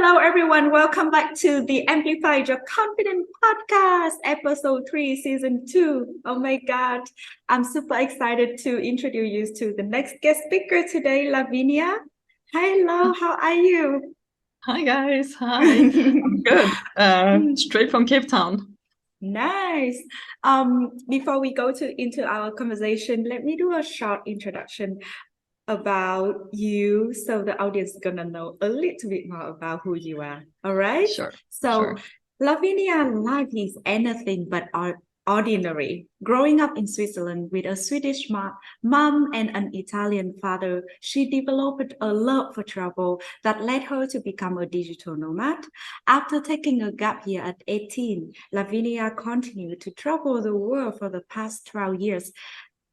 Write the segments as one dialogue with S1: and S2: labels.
S1: Hello, everyone. Welcome back to the Amplify Your Confidence podcast, episode 3, season 2. Oh my God. I'm super excited to introduce you to the next guest speaker today, Lavinia. Hello, how are you?
S2: Hi, guys. Hi. I'm good. Straight from Cape Town.
S1: Nice. Before we go into our conversation, let me do a short introduction about you so the audience is gonna know a little bit more about who you are. All right.
S2: Sure.
S1: So Lavinia life is anything but ordinary. Growing up in Switzerland with a Swedish mom and an Italian father, she developed a love for travel that led her to become a digital nomad. After taking a gap year at 18, Lavinia continued to travel the world for the past 12 years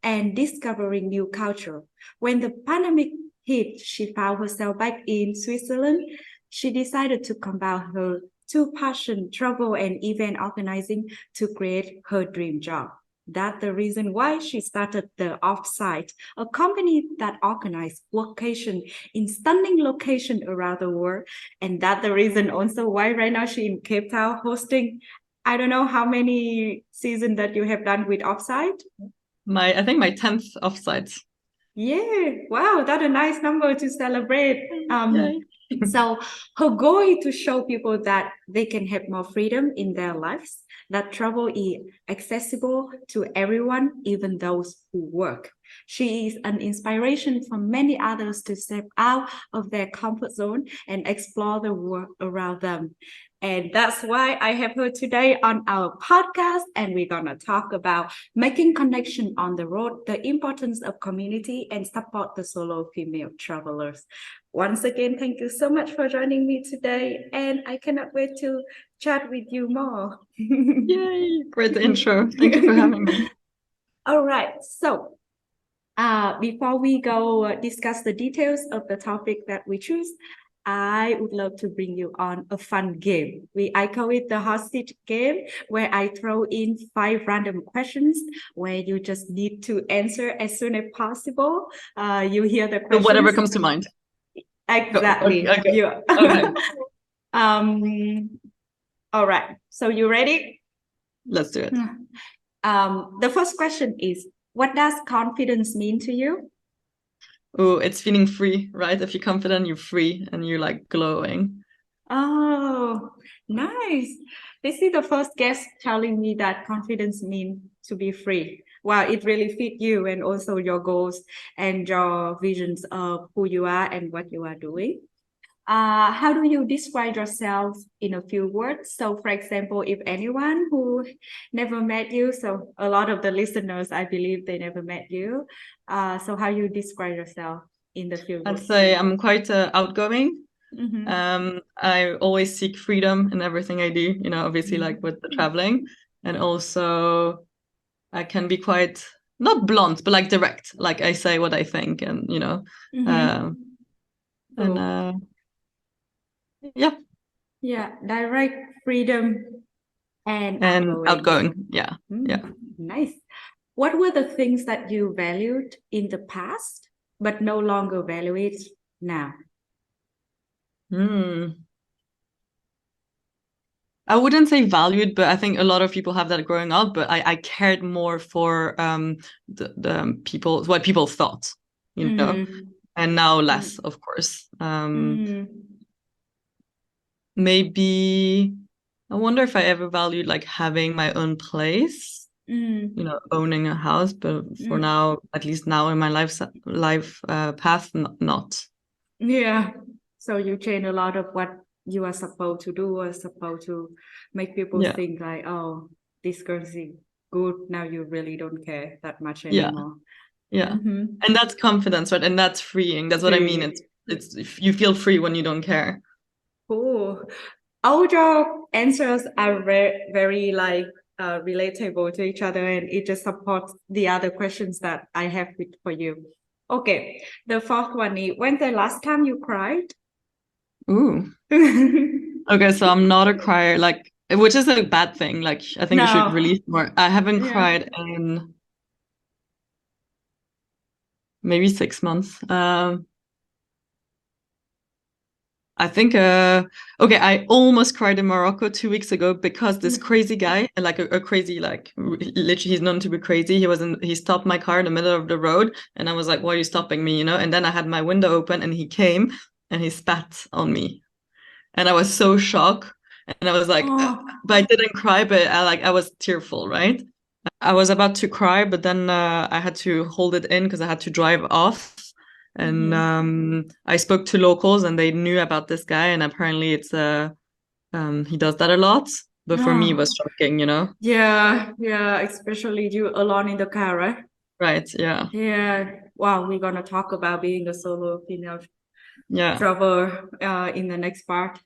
S1: and discovering new culture. When the pandemic hit, she found herself back in Switzerland. She decided to combine her two passions, travel and event organizing, to create her dream job. That's the reason why she started the Offisite, a company that organizes workation in stunning locations around the world. And that's the reason also why right now she's in Cape Town hosting, I don't know how many seasons that you have done with Offsite.
S2: I think my 10th offsite.
S1: Yeah, wow, that's a nice number to celebrate.
S2: Yay.
S1: So her goal is to show people that they can have more freedom in their lives, that travel is accessible to everyone, even those who work. She is an inspiration for many others to step out of their comfort zone and explore the world around them. And that's why I have her today on our podcast. And we're going to talk about making connection on the road, the importance of community, and support the solo female travelers. Once again, thank you so much for joining me today. And I cannot wait to chat with you more.
S2: Yay. Great intro. Thank you for having me.
S1: All right. So before we go discuss the details of the topic that we choose, I would love to bring you on a fun game. I call it the hot seat game, where I throw in 5 random questions where you just need to answer as soon as possible. You hear the
S2: So
S1: questions.
S2: whatever comes to mind.
S1: Exactly.
S2: Okay.
S1: Yeah.
S2: Okay.
S1: All right. So you ready?
S2: Let's do it.
S1: The first question is, what does confidence mean to you?
S2: Oh, it's feeling free, right? If you're confident, you're free and you're like glowing.
S1: Oh, nice. This is the first guest telling me that confidence means to be free. Wow, it really fit you and also your goals and your visions of who you are and what you are doing. How do you describe yourself in a few words? So, for example, if anyone who never met you, so a lot of the listeners, I believe they never met you. So how you describe yourself in the few
S2: I'd
S1: words?
S2: say I'm quite outgoing.
S1: Mm-hmm.
S2: I always seek freedom in everything I do, obviously like with the traveling. And also I can be quite not blunt, but like direct. Like I say what I think and
S1: Mm-hmm.
S2: and
S1: Cool.
S2: yeah.
S1: Yeah, direct freedom and
S2: And
S1: outgoing.
S2: outgoing. Yeah. Yeah.
S1: Nice. What were the things that you valued in the past, but no longer value it now?
S2: I wouldn't say valued, but I think a lot of people have that growing up. But I cared more for the people, what people thought, and now less, of course. Maybe I wonder if I ever valued like having my own place, owning a house. But for now, at least now in my life path, not.
S1: Yeah. So you change a lot of what you are supposed to do or supposed to make people
S2: Yeah.
S1: think like, oh, this girl is good. Now you really don't care that much
S2: Yeah.
S1: anymore.
S2: Yeah. And that's confidence, right? And that's freeing. That's what I mean. It's if you feel free when you don't care.
S1: Cool. All your answers are very like relatable to each other, and it just supports the other questions that I have for you. Okay, the fourth one is, when's the last time you cried?
S2: Ooh. Okay, so I'm not a crier, like, which is a bad thing. Like, I think you should
S1: No.
S2: release more. I haven't
S1: Yeah.
S2: cried in maybe 6 months. I think okay, I almost cried in Morocco 2 weeks ago because this crazy guy, like a crazy, like literally he's known to be crazy. He stopped my car in the middle of the road, and I was like, why are you stopping me? You know, and then I had my window open and he came and he spat on me. And I was so shocked. And I was like, but I didn't cry, but I was tearful, right? I was about to cry, but then I had to hold it in because I had to drive off. And I spoke to locals and they knew about this guy, and apparently it's he does that a lot. But for me, it was shocking, you know?
S1: Yeah, yeah, especially you alone in the car, right?
S2: Right, yeah.
S1: Yeah. Wow, we're gonna talk about being a solo female
S2: Yeah.
S1: traveler in the next part.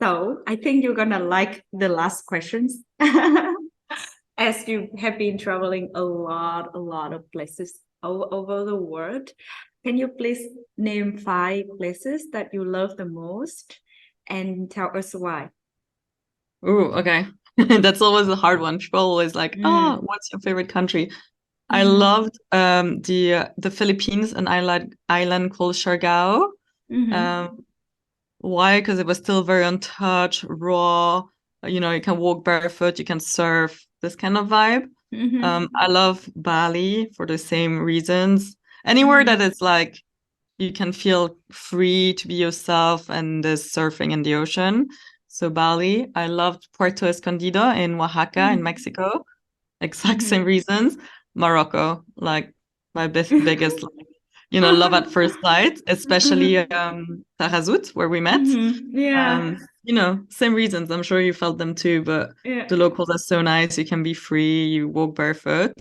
S1: So I think you're gonna like the last questions. As you have been traveling a lot of places all over the world. Can you please name 5 places that you love the most and tell us why?
S2: Ooh, okay. That's always a hard one. People always like, oh,
S1: Mm.
S2: what's your favorite country? I
S1: Mm-hmm.
S2: loved the Philippines, an island called Siargao.
S1: Mm-hmm.
S2: Um, why? Because it was still very untouched, raw. You know, you can walk barefoot, you can surf, this kind of vibe.
S1: Mm-hmm.
S2: I love Bali for the same reasons. Anywhere that
S1: Mm-hmm.
S2: it's like you can feel free to be yourself and there's surfing in the ocean. So Bali. I loved Puerto Escondido in Oaxaca in Mexico. Exact same
S1: Mm-hmm.
S2: reasons. Morocco, like my biggest, like, you know, love at first sight, especially Taghazout, where we met.
S1: Mm-hmm. Yeah.
S2: You know, same reasons. I'm sure you felt them too, but
S1: Yeah.
S2: the locals are so nice. You can be free, you walk barefoot.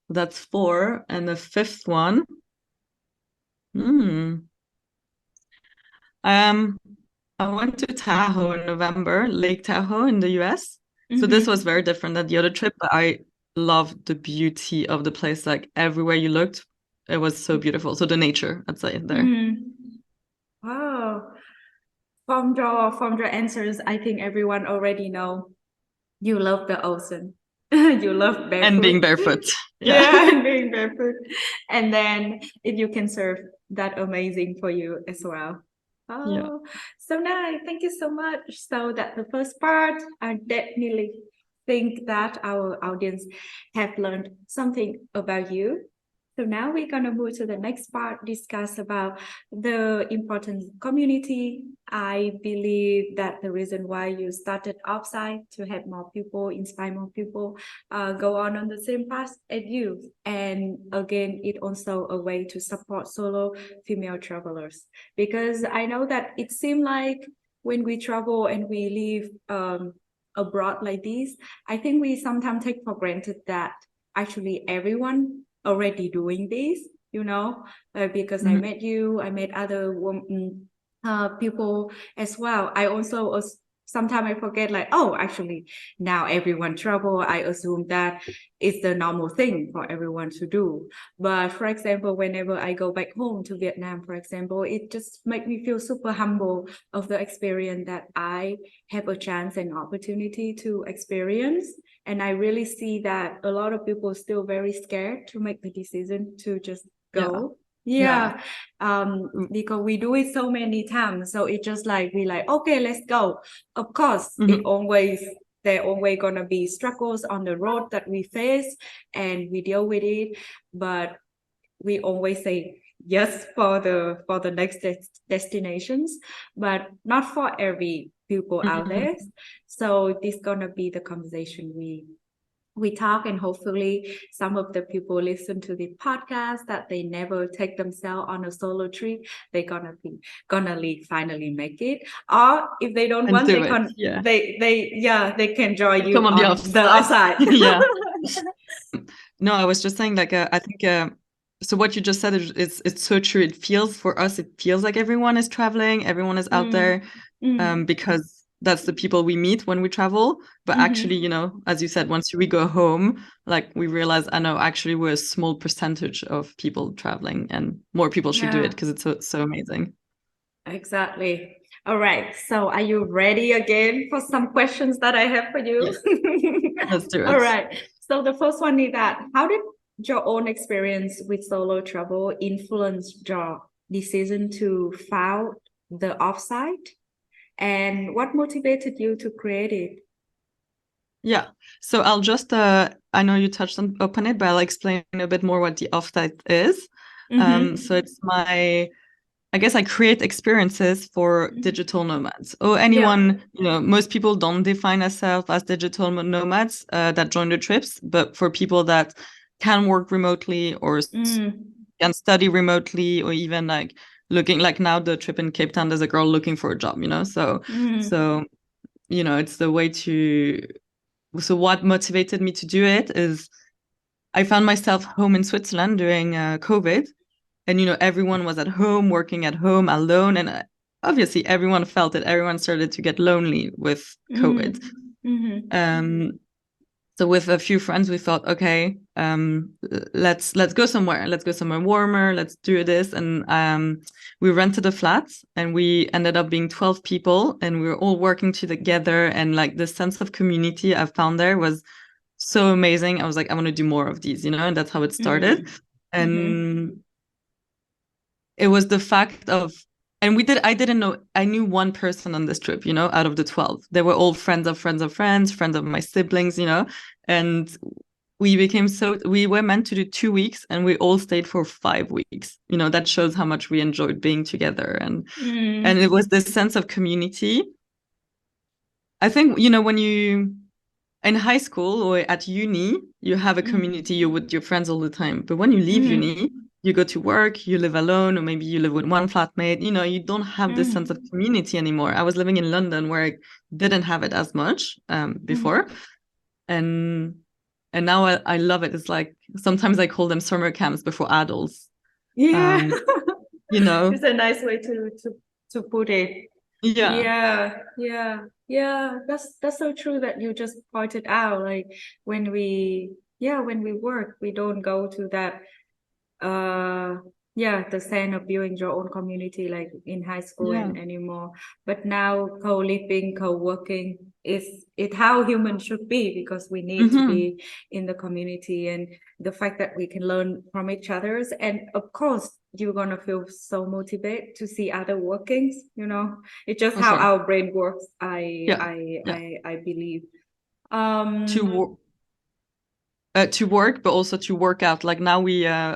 S2: That's 4. And the 5th one, hmm. Um, I went to Tahoe in November, Lake Tahoe in the US. So this was
S1: Mm-hmm.
S2: very different than the other trip, but I loved the beauty of the place. Like everywhere you looked, it was so beautiful. So the nature, I'd say there.
S1: Mm-hmm. Wow. From your answers, I think everyone already know you love the ocean. You love
S2: And
S1: barefoot.
S2: being barefoot. Yeah.
S1: Yeah, and being barefoot. And then if you can surf, that amazing for you as well.
S2: Yeah.
S1: Oh, so nice. Thank you so much. So that the first part, I definitely think that our audience have learned something about you. So now we're gonna move to the next part, discuss about the important community. I believe that the reason why you started Offsite to help more people, inspire more people, go on the same path as you. And again, it also a way to support solo female travelers. Because I know that it seems like when we travel and we live abroad like this, I think we sometimes take for granted that actually everyone already doing this, because I
S2: Mhm.
S1: met you, I met other people as well. I also sometimes I forget like, oh, actually now everyone travel. I assume that it's the normal thing for everyone to do. But for example, whenever I go back home to Vietnam, for example, it just makes me feel super humble of the experience that I have a chance and opportunity to experience. And I really see that a lot of people still very scared to make the decision to just
S2: Yeah.
S1: go.
S2: Yeah.
S1: Yeah, because we do it so many times. So it just like we like, okay, let's go. Of course,
S2: Mhm.
S1: there always gonna be struggles on the road that we face and we deal with it. But we always say yes for the next destinations, but not for every people out there.
S2: Mhm.
S1: So this gonna be the conversation we talk, and hopefully some of the people listen to the podcast that they never take themselves on a solo trip, they're gonna finally make it, or if they don't
S2: And
S1: want,
S2: do it. Yeah.
S1: they can join you
S2: Come on the
S1: on the
S2: offside.
S1: outside.
S2: Yeah. No, I was just saying, like, I think, so what you just said is it's so true. It feels for us, it feels like everyone is traveling, everyone is out
S1: Mm,
S2: there,
S1: mm,
S2: because that's the people we meet when we travel. But actually,
S1: mhm.
S2: you know, as you said, once we go home, like we realize, I know, actually, we're a small percentage of people traveling, and more people should do it
S1: Yeah,
S2: because it's so amazing.
S1: exactly. All right. So are you ready again for some questions that I have for you?
S2: Yes, let's do
S1: All
S2: it.
S1: right. So the first one is that how did your own experience with solo travel influence your decision to found the Offsite, and what motivated you to create it?
S2: Yeah. So I'll just I know you touched upon it, but I'll explain a bit more what the Offsite is. So it's I guess I create experiences for digital nomads or anyone, most people don't define themselves as digital nomads that join the trips, but for people that can work remotely or can study remotely, or even like looking, like now the trip in Cape Town, there's a girl looking for a job, so it's the way to. So what motivated me to do it is I found myself home in Switzerland during COVID. And, everyone was at home, working at home alone. And obviously everyone felt it. Everyone started to get lonely with COVID. So with a few friends, we thought, okay, let's go somewhere. Let's go somewhere warmer. Let's do this. And we rented a flat, and we ended up being 12 people, and we were all working together. And like the sense of community I found there was so amazing. I was like, I want to do more of these, and that's how it started. And it was the fact of, and I didn't know, I knew one person on this trip, out of the 12. They were all friends of friends of friends, friends of my siblings, and we were meant to do 2 weeks, and we all stayed for 5 weeks. That shows how much we enjoyed being together. And it was this sense of community. I think, when you, in high school or at uni, you have a community, you're with your friends all the time. But when you leave uni, you go to work, you live alone, or maybe you live with one flatmate, you don't have this sense of community anymore. I was living in London where I didn't have it as much before. And now I love it. It's like, sometimes I call them summer camps before adults.
S1: Yeah.
S2: It's
S1: a nice way to put it.
S2: Yeah.
S1: Yeah. That's so true that you just pointed out. Like when we work, we don't go to that the sense of building your own community like in high school and anymore. But now co-living, co-working is how humans should be, because we need to be in the community, and the fact that we can learn from each other's, and of course you're gonna feel so motivated to see other workings. It's just how our brain works. I believe.
S2: To work, but also to work out. Like now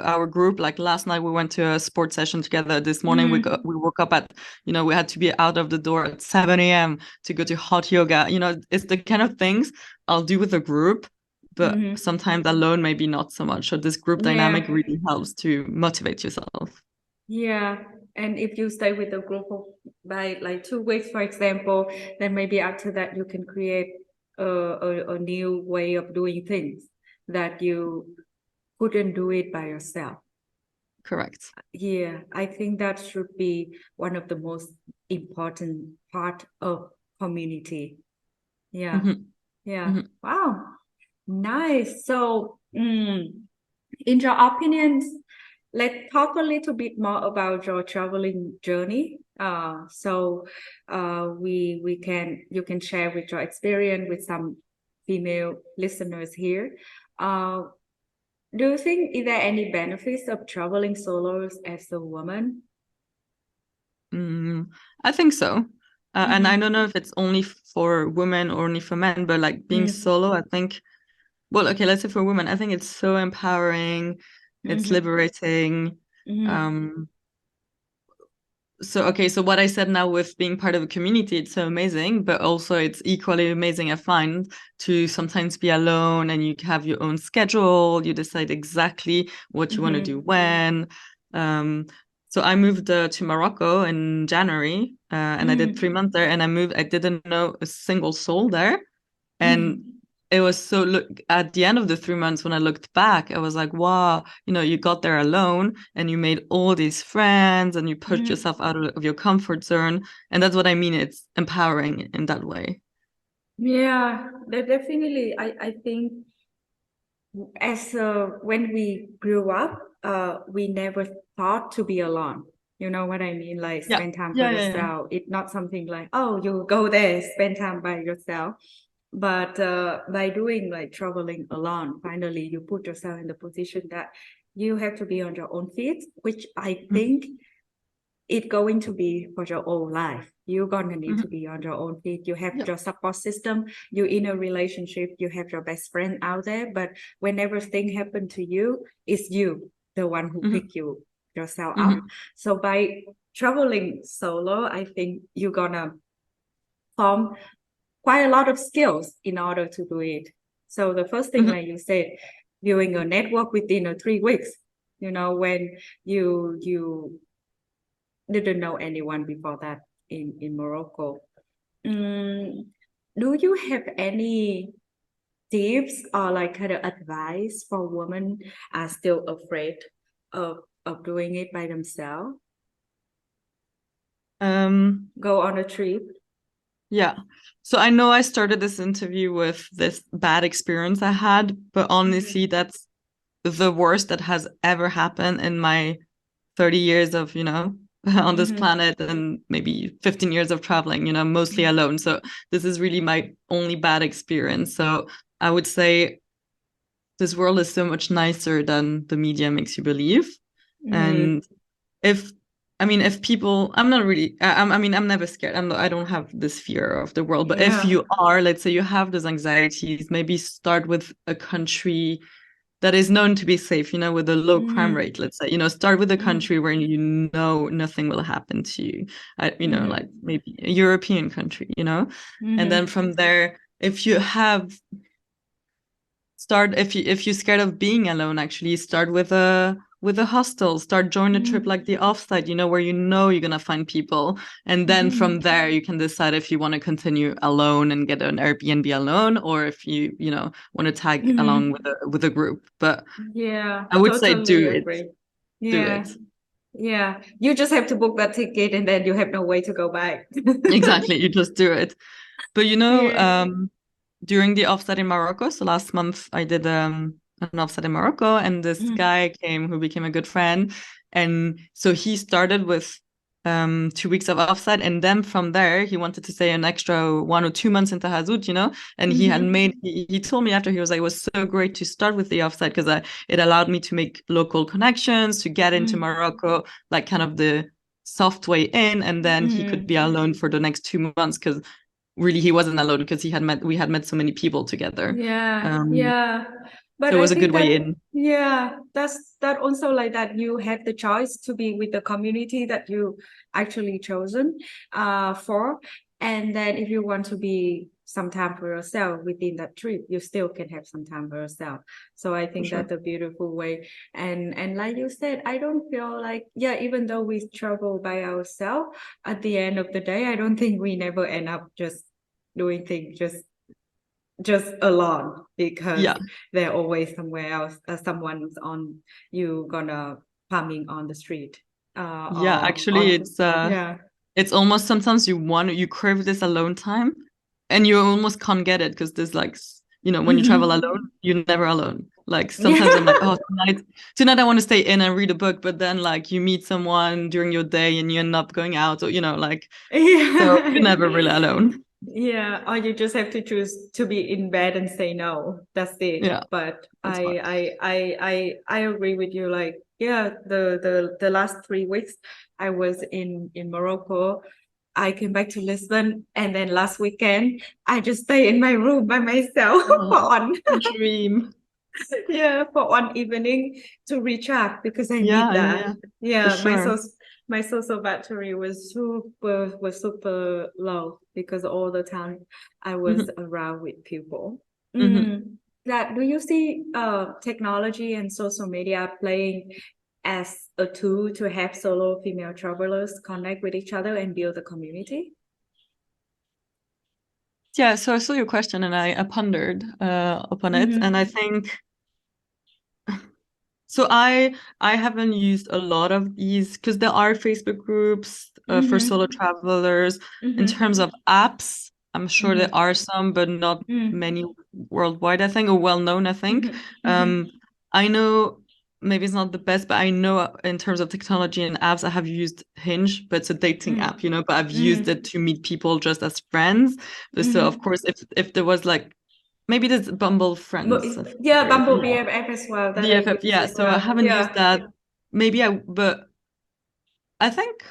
S2: our group, like last night we went to a sports session together. This morning we woke up at, we had to be out of the door at 7 a.m. to go to hot yoga. It's the kind of things I'll do with a group, but sometimes alone, maybe not so much. So this group dynamic really helps to motivate yourself.
S1: Yeah. And if you stay with a group by like 2 weeks, for example, then maybe after that you can create a new way of doing things that you couldn't do it by yourself.
S2: Correct.
S1: Yeah, I think that should be one of the most important part of community. Yeah. Wow, nice. So in your opinions, let's talk a little bit more about your traveling journey. You can share with your experience with some female listeners here. Do you think, is there any benefits of traveling solos as a woman?
S2: I think so. And I don't know if it's only for women or only for men, but like being solo, I think, well, okay, let's say for women, I think it's so empowering. It's liberating. So what I said now with being part of a community, it's so amazing, but also it's equally amazing, I find, to sometimes be alone and you have your own schedule. You decide exactly what you want to do when. So I moved to Morocco in January, and I did 3 months there, and I didn't know a single soul there. And it was at the end of the 3 months, when I looked back, I was like, wow, you got there alone and you made all these friends and you pushed yourself out of your comfort zone. And that's what I mean. It's empowering in that way.
S1: Yeah, definitely. I think when we grew up, we never thought to be alone. You know what I mean? Like spend time by yourself. It's not something like, oh, you go there, spend time by yourself. But by doing like traveling alone, finally you put yourself in the position that you have to be on your own feet, which I think it's going to be for your own life. You're gonna need to
S2: Mhm.
S1: be on your own feet. You have
S2: Yeah.
S1: your support system, you're in a relationship, you have your best friend out there. But whenever thing happen to you, it's you, the one who
S2: Mhm.
S1: pick yourself up.
S2: Mhm.
S1: So by traveling solo, I think you're gonna form quite a lot of skills in order to do it. So the first thing,
S2: Mhm.
S1: like you said, building a network within 3 weeks. When you didn't know anyone before that in Morocco. Mm, do you have any tips or like kind of advice for women are still afraid of doing it by themselves? Go on a trip.
S2: Yeah. So I know I started this interview with this bad experience I had, but honestly,
S1: Mm-hmm.
S2: that's the worst that has ever happened in my 30 years of, on this
S1: Mm-hmm.
S2: planet, and maybe 15 years of traveling, mostly alone. So this is really my only bad experience. So I would say this world is so much nicer than the media makes you believe.
S1: Mm-hmm.
S2: And if I mean, if people, I'm not really, I mean, I'm never scared. I don't have this fear of the world. But if
S1: Yeah.
S2: you are, let's say you have those anxieties, maybe start with a country that is known to be safe, with a low crime
S1: Mm-hmm.
S2: rate, let's say, start with a
S1: Mm-hmm.
S2: country where you know nothing will happen to you. Like
S1: Mm-hmm.
S2: maybe a European country, and then
S1: Mm-hmm.
S2: from there, if you have start if you're scared of being alone, actually start with a hostel, start join a trip like the offsite, where you're gonna find people, and then from
S1: Mm-hmm.
S2: there you can decide if you want to continue alone and get an Airbnb alone, or if you want to tag along
S1: Mm-hmm.
S2: with a group. But
S1: Yeah,
S2: I would say
S1: totally
S2: do it.
S1: agree.
S2: Do
S1: Yeah,
S2: it.
S1: yeah. You just have to book that ticket and then you have no way to go back.
S2: Exactly, you just do it. But
S1: Yeah.
S2: during the offset in Morocco, so last month I did an offset in Morocco, and this
S1: Mm,
S2: guy came who became a good friend. And so he started with 2 weeks of offset, and then from there he wanted to stay an extra 1 or 2 months in Tahazut, and
S1: mhm,
S2: he told me after, he was like, it was so great to start with the offset because it allowed me to make local connections, to get into
S1: mm,
S2: Morocco, like kind of the soft way in, and then he could be
S1: mm.
S2: alone for the next 2 months because really he wasn't alone because we had met so many people together.
S1: Yeah,
S2: um
S1: yeah. But
S2: so it
S1: I
S2: was a good
S1: think
S2: way
S1: that,
S2: in.
S1: yeah, that's that also like that you have the choice to be with the community that you actually chosen for. And then if you want to be some time for yourself within that trip, you still can have some time for yourself. So I
S2: For
S1: think
S2: sure.
S1: that's a beautiful way. And like you said, I don't feel like, yeah, even though we travel by ourselves, at the end of the day, I don't think we never end up just doing things just alone because
S2: Yeah,
S1: they're always somewhere else. Someone's on you gonna palming on the street.
S2: yeah,
S1: Or
S2: actually
S1: on yeah.
S2: it's almost sometimes you crave this alone time, and you almost can't get it because there's like when you travel alone, you're never alone. Like sometimes I'm like,
S1: Yeah.
S2: oh, tonight I want to stay in and read a book, but then like you meet someone during your day and you end up going out, or like, so you're
S1: Yeah.
S2: never really alone.
S1: Yeah, or you just have to choose to be in bed and say no. That's it.
S2: Yeah,
S1: But
S2: that's fine.
S1: I agree with you. Like, yeah, the last 3 weeks I was in Morocco. I came back to Lisbon, and then last weekend I just stay in my room by myself for
S2: Oh,
S1: one
S2: dream.
S1: yeah, for one evening to recharge because I need
S2: Yeah, yeah,
S1: that.
S2: yeah, for
S1: Yeah,
S2: sure.
S1: my social battery was super low because all the time I was
S2: Mhm,
S1: around with people.
S2: mhm.
S1: That do you see technology and social media playing as a tool to help solo female travelers connect with each other and build a community?
S2: Yeah, so I saw your question and I pondered upon it, and I
S1: Mm-hmm.
S2: think so. I haven't used a lot of these because there are Facebook groups for solo
S1: Mm-hmm.
S2: travelers. In terms
S1: Mm-hmm.
S2: of apps, I'm sure there
S1: Mm-hmm.
S2: are some, but not
S1: Mm-hmm.
S2: many worldwide, I think, or well known, I think.
S1: Mm-hmm. Mm-hmm.
S2: Um, I know maybe it's not the best, but I know in terms of technology and apps, I have used Hinge, but it's a dating app, but I've used it
S1: Mm-hmm.
S2: to meet people just as friends. But so of
S1: Mm-hmm.
S2: course, if there was like maybe there's Bumble
S1: But
S2: Friends, I think
S1: yeah,
S2: there is.
S1: Bumble BFF as well that I
S2: BFF,
S1: use
S2: yeah.
S1: as
S2: So I
S1: well.
S2: haven't used
S1: Yeah.
S2: that. But I think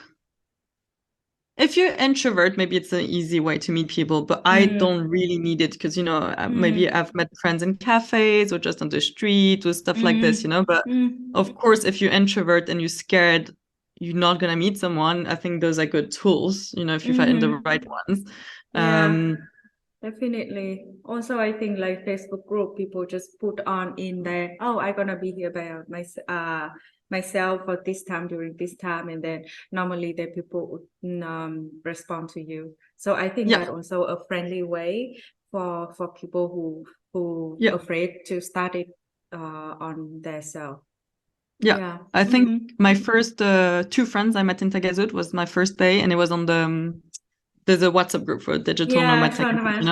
S2: if you're introvert, maybe it's an easy way to meet people, but I don't really need it because, maybe I've met friends in cafes or just on the street or stuff like this, but of course, if you're introvert and you're scared, you're not going to meet someone. I think those are good tools, if you find the right ones.
S1: Yeah. Definitely. Also, I think like Facebook group, people just put on in there, oh, I'm gonna be here by myself for this time during this time, and then normally the people would respond to you. So I think that also a friendly way for people who afraid to start it on their self.
S2: Yeah. I think my first 2 friends I met in Tagazut was my first day, and it was on there's a WhatsApp group for digital nomad techniques,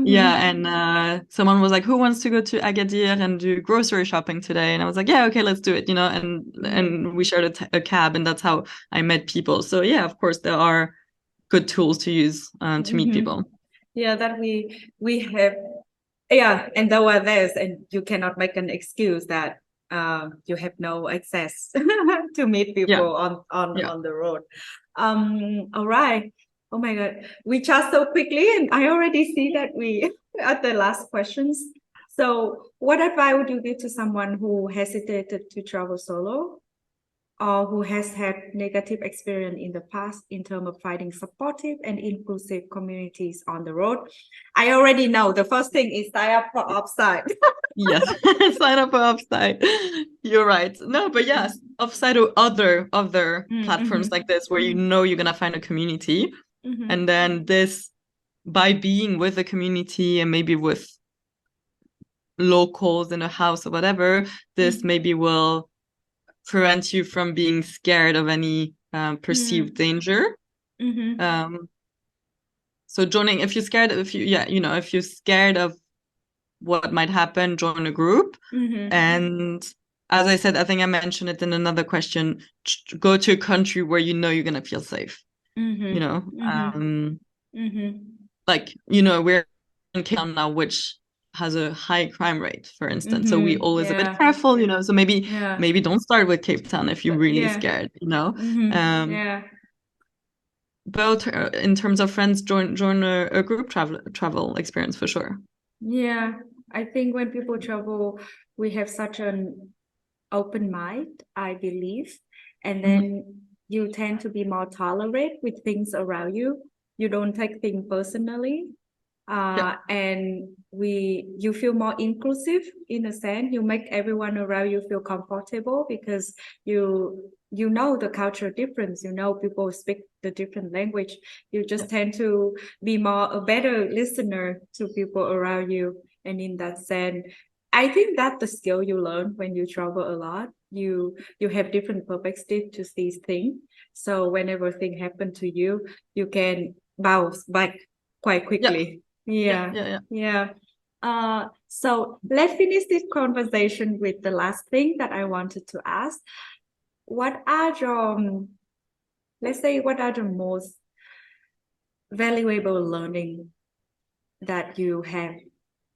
S2: Yeah, and someone was like, "Who wants to go to Agadir and do grocery shopping today?" And I was like, "Yeah, okay, let's do it," and we shared a cab, and that's how I met people. So yeah, of course, there are good tools to use to meet people.
S1: Yeah, that we have, and there were theirs, and you cannot make an excuse that you have no access to meet people on the road. All right. Oh my God, we chat so quickly, and I already see that we at the last questions. So, what advice would you give to someone who hesitated to travel solo, or who has had negative experience in the past in terms of finding supportive and inclusive communities on the road? I already know the first thing is sign up for Offisite.
S2: Yes, sign up for Offisite. You're right. No, but yes, Offisite or other platforms like this where you're gonna find a community, and then this, by being with a community and maybe with locals in a house or whatever, this maybe will prevent you from being scared of any perceived danger. So joining, if you're scared of what might happen, join a group. And as I said, I think I mentioned it in another question, go to a country where you're gonna feel safe. Like, we're in Cape Town now, which has a high crime rate, for instance. So we always a bit careful, so maybe don't start with Cape Town if you're really scared, But in terms of friends, join a group travel experience for sure.
S1: Yeah, I think when people travel, we have such an open mind, I believe, and then you tend to be more tolerant with things around you. You don't take things personally. And you feel more inclusive in a sense. You make everyone around you feel comfortable because you know the cultural difference. You know people speak the different language. You just tend to be a better listener to people around you. And in that sense, I think that's the skill you learn when you travel a lot. You have different perspectives to see things. So whenever thing happen to you, you can bounce back quite quickly. Yeah. So let's finish this conversation with the last thing that I wanted to ask. What are the most valuable learning that you have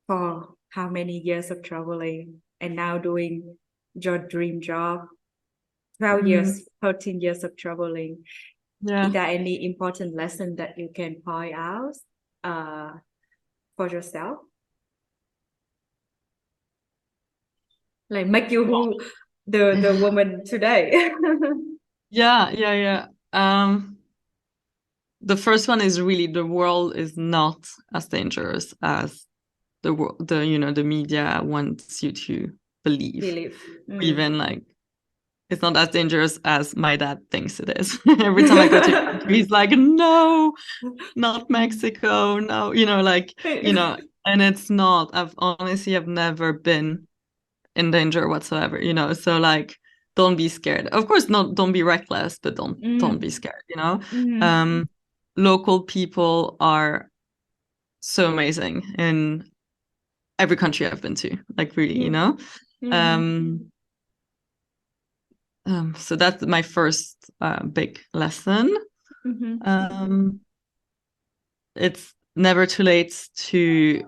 S1: for how many years of traveling and now doing your dream job? 12 years, 13 years of traveling. Is there any important lesson that you can point out for yourself? Like make you who the woman today.
S2: Yeah. The first one is really, the world is not as dangerous as the media wants you to believe. Even like, it's not as dangerous as my dad thinks it is. Every time I go to a country, he's like, no, not Mexico, no, and it's not. I've never been in danger whatsoever, so like, don't be scared. Of course, don't be reckless, but don't be scared, Local people are so amazing in every country I've been to, like really, so that's my first big lesson. It's never too late to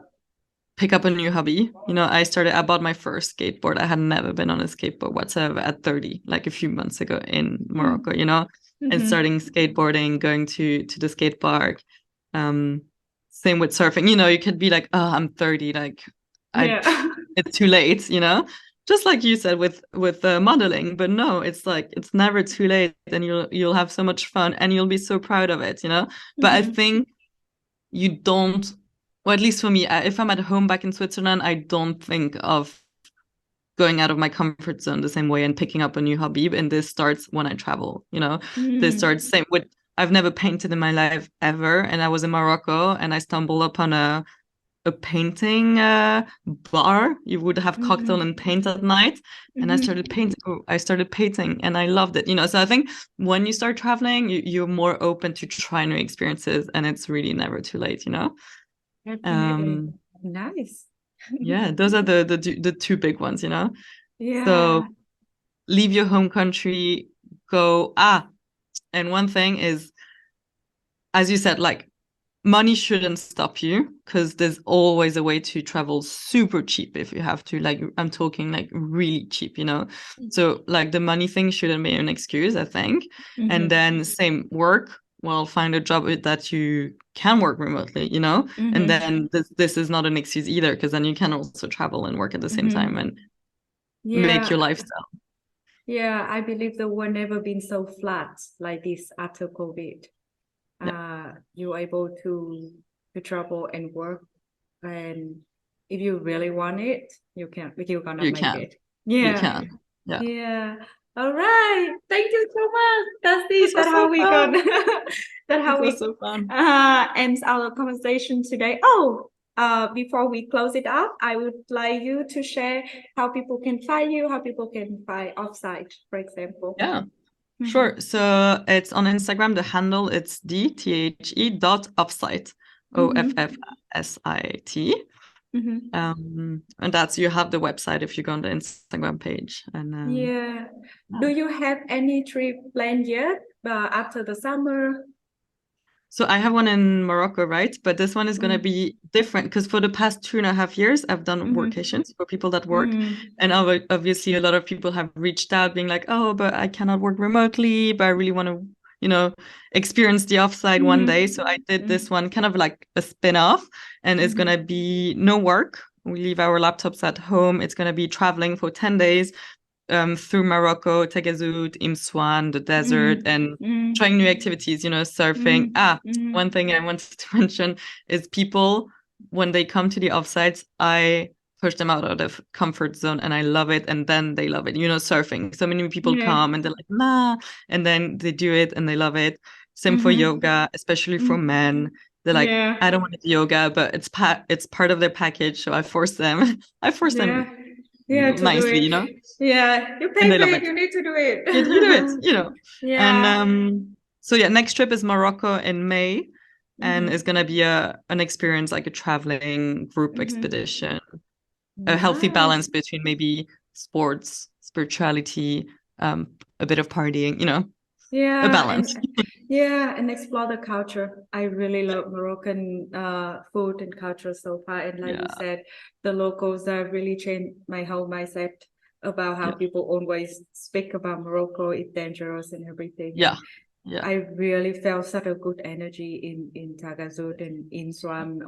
S2: pick up a new hobby. I bought my first skateboard. I had never been on a skateboard whatsoever at 30, like a few months ago in Morocco, and starting skateboarding, going to the skate park. Same with surfing. You could be like, oh, I'm 30, like it's too late, just like you said with modeling. But no, it's like it's never too late, and you'll have so much fun, and you'll be so proud of it. But I think you don't, or at least for me, if I'm at home back in Switzerland, I don't think of going out of my comfort zone the same way and picking up a new hobby. And this starts when I travel. This starts same with, I've never painted in my life ever, and I was in Morocco and I stumbled upon a painting bar. You would have cocktail and paint at night, and I started painting and I loved it. So I think when you start traveling, you're more open to try new experiences, and it's really never too late.
S1: Definitely. Nice.
S2: Yeah, those are the two big ones.
S1: Yeah.
S2: So leave your home country, go. And one thing is, as you said, like, money shouldn't stop you, because there's always a way to travel super cheap if you have to. Like, I'm talking like really cheap, So like the money thing shouldn't be an excuse, I think. And then same work. Well, find a job that you can work remotely, and then this is not an excuse either, because then you can also travel and work at the same time and make your lifestyle.
S1: Yeah, I believe the world never been so flat like this after COVID. You're able to travel and work, and if you really want it, you're gonna make it.
S2: You can.
S1: Yeah. All right. Thank you so much. That's it.
S2: This was
S1: That's how
S2: so
S1: we
S2: fun.
S1: got. That's how
S2: This
S1: we
S2: was so fun.
S1: ends our conversation today. Before we close it up, I would like you to share how people can find you, how people can find Offsite, for example.
S2: Yeah. Sure. So it's on Instagram. The handle, it's the.offsite, OFFSIT. And that's, you have the website if you go on the Instagram page. And
S1: do you have any trip planned yet after the summer?
S2: So I have one in Morocco, right? But this one is going to be different, because for the past 2.5 years, I've done workations for people that work. And obviously a lot of people have reached out being like, oh, but I cannot work remotely, but I really want to, experience the offsite one day. So I did this one kind of like a spin-off, and it's going to be no work. We leave our laptops at home. It's going to be traveling for 10 days through Morocco, Tagazout, Imswan, the desert, and trying new activities, surfing. One thing I wanted to mention is people, when they come to the offsites, I push them out of the comfort zone, and I love it, and then they love it. Surfing. So many people come and they're like, nah, and then they do it and they love it. Same for yoga, especially for men. They're like, I don't want to do yoga, but it's part of their package, so I force them. Nicely,
S1: you pay for it, you need to do it.
S2: You do it, And so next trip is Morocco in May, and it's gonna be an experience, like a traveling group expedition, a healthy balance between maybe sports, spirituality, a bit of partying, a balance.
S1: And explore the culture. I really love Moroccan food and culture so far. And like you said, the locals have really changed my whole mindset about how people always speak about Morocco. It's dangerous and everything. I really felt such a good energy in Tagazout and in Swan.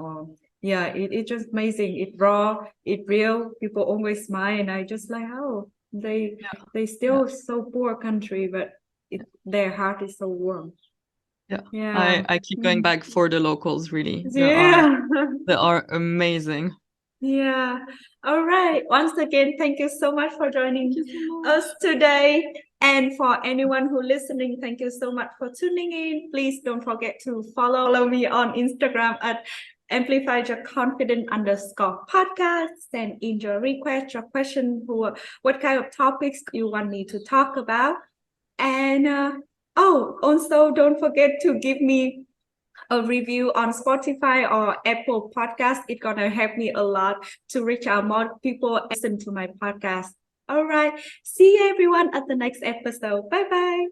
S1: It's just amazing. It's raw, it's real. People always smile, and I just like, they still so poor country, but their heart is so warm.
S2: I keep going back for the locals, really. They are amazing.
S1: All right, once again, thank you so much for joining us today, and for anyone who listening, thank you so much for tuning in. Please don't forget to follow me on Instagram at Amplify Your Confidence _podcast. Send in your request, your question, what kind of topics you want me to talk about. And also don't forget to give me a review on Spotify or Apple Podcast. It's gonna help me a lot to reach out more people and listen to my podcast. All right, see you everyone at the next episode. Bye bye.